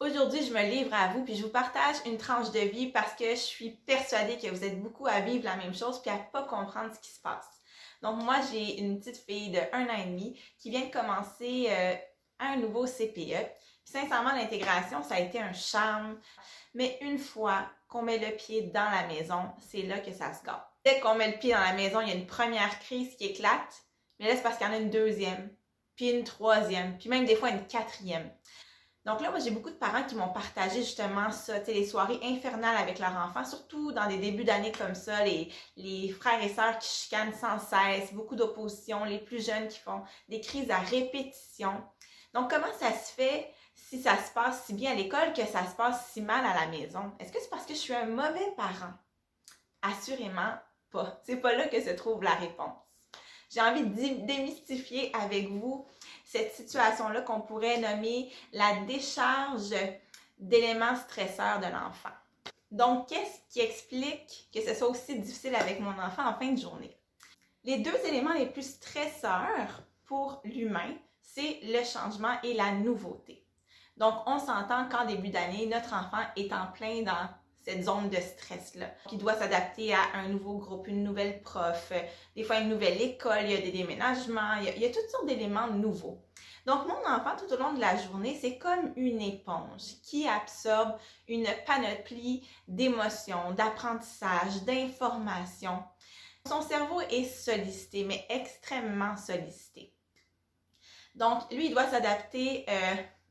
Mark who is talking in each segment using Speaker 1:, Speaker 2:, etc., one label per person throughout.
Speaker 1: Aujourd'hui, je me livre à vous puis je vous partage une tranche de vie parce que je suis persuadée que vous êtes beaucoup à vivre la même chose puis à pas comprendre ce qui se passe. Donc moi, j'ai une petite fille de 1 an et demi qui vient de commencer un nouveau CPE. Puis sincèrement, l'intégration, ça a été un charme. Mais une fois qu'on met le pied dans la maison, c'est là que ça se gâte. Dès qu'on met le pied dans la maison, il y a une première crise qui éclate, mais là, c'est parce qu'il y en a une deuxième, puis une troisième, puis même des fois une quatrième. Donc là, moi, j'ai beaucoup de parents qui m'ont partagé justement ça, tu sais, les soirées infernales avec leurs enfants, surtout dans des débuts d'année comme ça, les frères et sœurs qui chicanent sans cesse, beaucoup d'opposition, les plus jeunes qui font des crises à répétition. Donc, comment ça se fait si ça se passe si bien à l'école que ça se passe si mal à la maison? Est-ce que c'est parce que je suis un mauvais parent? Assurément pas. C'est pas là que se trouve la réponse. J'ai envie de démystifier avec vous cette situation-là qu'on pourrait nommer la décharge d'éléments stresseurs de l'enfant. Donc, qu'est-ce qui explique que ce soit aussi difficile avec mon enfant en fin de journée? Les deux éléments les plus stresseurs pour l'humain, c'est le changement et la nouveauté. Donc, on s'entend qu'en début d'année, notre enfant est en plein dans cette zone de stress-là. Il doit s'adapter à un nouveau groupe, une nouvelle prof, des fois une nouvelle école, il y a des déménagements, il y a toutes sortes d'éléments nouveaux. Donc, mon enfant, tout au long de la journée, c'est comme une éponge qui absorbe une panoplie d'émotions, d'apprentissages, d'informations. Son cerveau est sollicité, mais extrêmement sollicité. Donc, lui, il doit s'adapter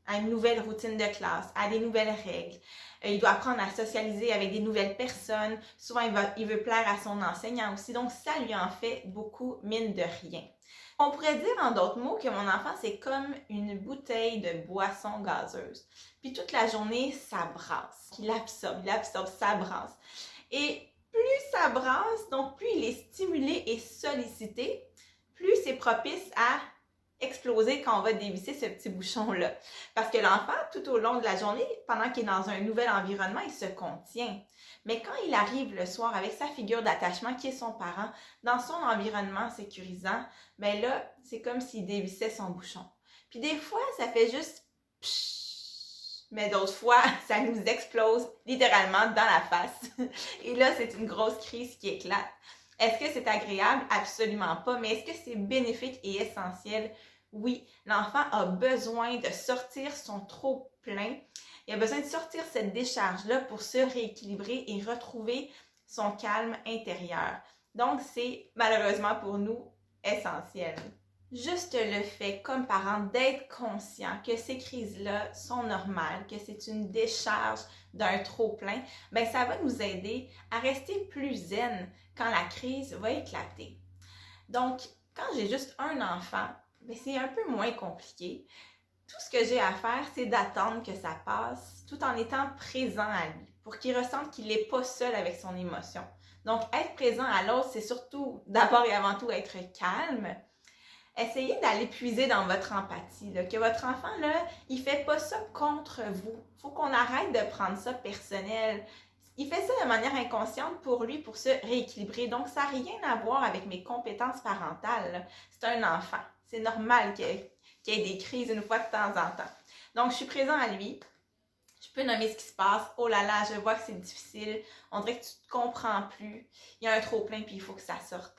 Speaker 1: à une nouvelle routine de classe, à des nouvelles règles. Il doit apprendre à socialiser avec des nouvelles personnes. Souvent, il veut plaire à son enseignant aussi. Donc, ça lui en fait beaucoup, mine de rien. On pourrait dire en d'autres mots que mon enfant, c'est comme une bouteille de boisson gazeuse. Puis toute la journée, ça brasse. Il absorbe, ça brasse. Et plus ça brasse, donc plus il est stimulé et sollicité, plus c'est propice à exploser quand on va dévisser ce petit bouchon-là. Parce que l'enfant, tout au long de la journée, pendant qu'il est dans un nouvel environnement, il se contient. Mais quand il arrive le soir avec sa figure d'attachement qui est son parent, dans son environnement sécurisant, ben là, c'est comme s'il dévissait son bouchon. Puis des fois, ça fait juste pshhh, mais d'autres fois, ça nous explose littéralement dans la face. Et là, c'est une grosse crise qui éclate. Est-ce que c'est agréable? Absolument pas. Mais est-ce que c'est bénéfique et essentiel? Oui, l'enfant a besoin de sortir son trop-plein. Il a besoin de sortir cette décharge-là pour se rééquilibrer et retrouver son calme intérieur. Donc, c'est malheureusement pour nous essentiel. Juste le fait, comme parent, d'être conscient que ces crises-là sont normales, que c'est une décharge d'un trop-plein, ben ça va nous aider à rester plus zen quand la crise va éclater. Donc, quand j'ai juste un enfant, ben c'est un peu moins compliqué. Tout ce que j'ai à faire, c'est d'attendre que ça passe tout en étant présent à lui pour qu'il ressente qu'il n'est pas seul avec son émotion. Donc, être présent à l'autre, c'est surtout, d'abord et avant tout, être calme. Essayez d'aller puiser dans votre empathie, là, que votre enfant, là, il fait pas ça contre vous. Il faut qu'on arrête de prendre ça personnel. Il fait ça de manière inconsciente pour lui, pour se rééquilibrer. Donc, ça n'a rien à voir avec mes compétences parentales. C'est un enfant. C'est normal qu'il y ait des crises une fois de temps en temps. Donc, je suis présent à lui. Je peux nommer ce qui se passe. Oh là là, je vois que c'est difficile. On dirait que tu ne te comprends plus. Il y a un trop-plein, puis il faut que ça sorte.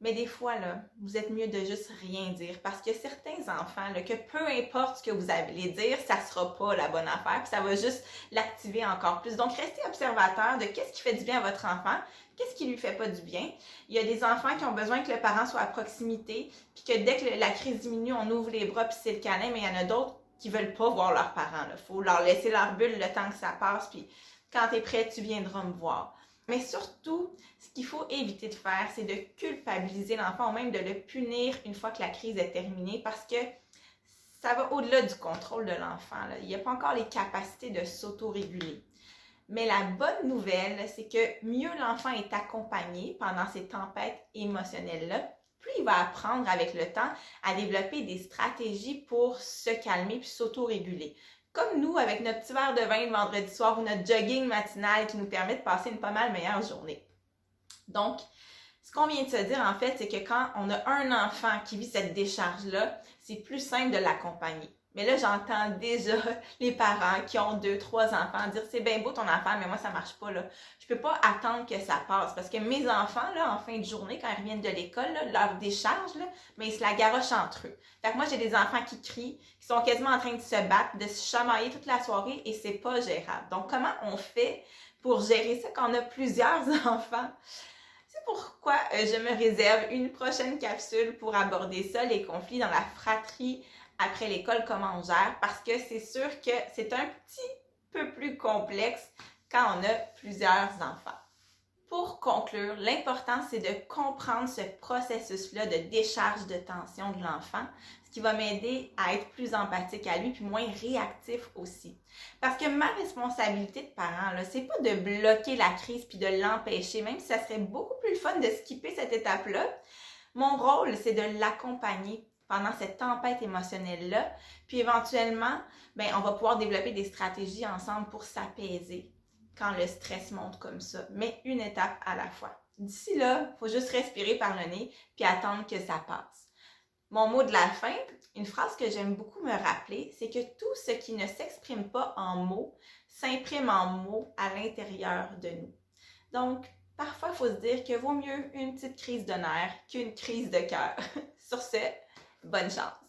Speaker 1: Mais des fois, là, vous êtes mieux de juste rien dire parce que certains enfants, là, que peu importe ce que vous allez dire, ça sera pas la bonne affaire puis ça va juste l'activer encore plus. Donc, restez observateur de qu'est-ce qui fait du bien à votre enfant, qu'est-ce qui lui fait pas du bien. Il y a des enfants qui ont besoin que le parent soit à proximité puis que dès que la crise diminue, on ouvre les bras puis c'est le câlin, mais il y en a d'autres qui veulent pas voir leurs parents. Il faut leur laisser leur bulle le temps que ça passe puis quand tu es prêt, tu viendras me voir. Mais surtout, ce qu'il faut éviter de faire, c'est de culpabiliser l'enfant ou même de le punir une fois que la crise est terminée parce que ça va au-delà du contrôle de l'enfant. Il n'y a pas encore les capacités de s'autoréguler. Mais la bonne nouvelle, c'est que mieux l'enfant est accompagné pendant ces tempêtes émotionnelles-là, plus il va apprendre avec le temps à développer des stratégies pour se calmer puis s'autoréguler. Comme nous, avec notre petit verre de vin le vendredi soir ou notre jogging matinal qui nous permet de passer une pas mal meilleure journée. Donc, ce qu'on vient de se dire, en fait, c'est que quand on a un enfant qui vit cette décharge-là, c'est plus simple de l'accompagner. Mais là, j'entends déjà les parents qui ont 2, 3 enfants dire c'est bien beau ton enfant, mais moi, ça marche pas, là. Je peux pas attendre que ça passe parce que mes enfants, là, en fin de journée, quand ils reviennent de l'école, là, leur décharge, là, mais ils se la garochent entre eux. Fait que moi, j'ai des enfants qui crient, qui sont quasiment en train de se battre, de se chamailler toute la soirée et c'est pas gérable. Donc, comment on fait pour gérer ça quand on a plusieurs enfants? C'est pourquoi je me réserve une prochaine capsule pour aborder ça, les conflits dans la fratrie après l'école, comment on gère, parce que c'est sûr que c'est un petit peu plus complexe quand on a plusieurs enfants. Pour conclure, l'important, c'est de comprendre ce processus-là de décharge de tension de l'enfant, ce qui va m'aider à être plus empathique à lui, puis moins réactif aussi. Parce que ma responsabilité de parent, là, c'est pas de bloquer la crise puis de l'empêcher, même si ça serait beaucoup plus fun de skipper cette étape-là. Mon rôle, c'est de l'accompagner pendant cette tempête émotionnelle-là, puis éventuellement, on va pouvoir développer des stratégies ensemble pour s'apaiser quand le stress monte comme ça, mais une étape à la fois. D'ici là, il faut juste respirer par le nez puis attendre que ça passe. Mon mot de la fin, une phrase que j'aime beaucoup me rappeler, c'est que tout ce qui ne s'exprime pas en mots s'imprime en mots à l'intérieur de nous. Donc, parfois, il faut se dire que vaut mieux une petite crise de nerfs qu'une crise de cœur. Sur ce, bonne chance!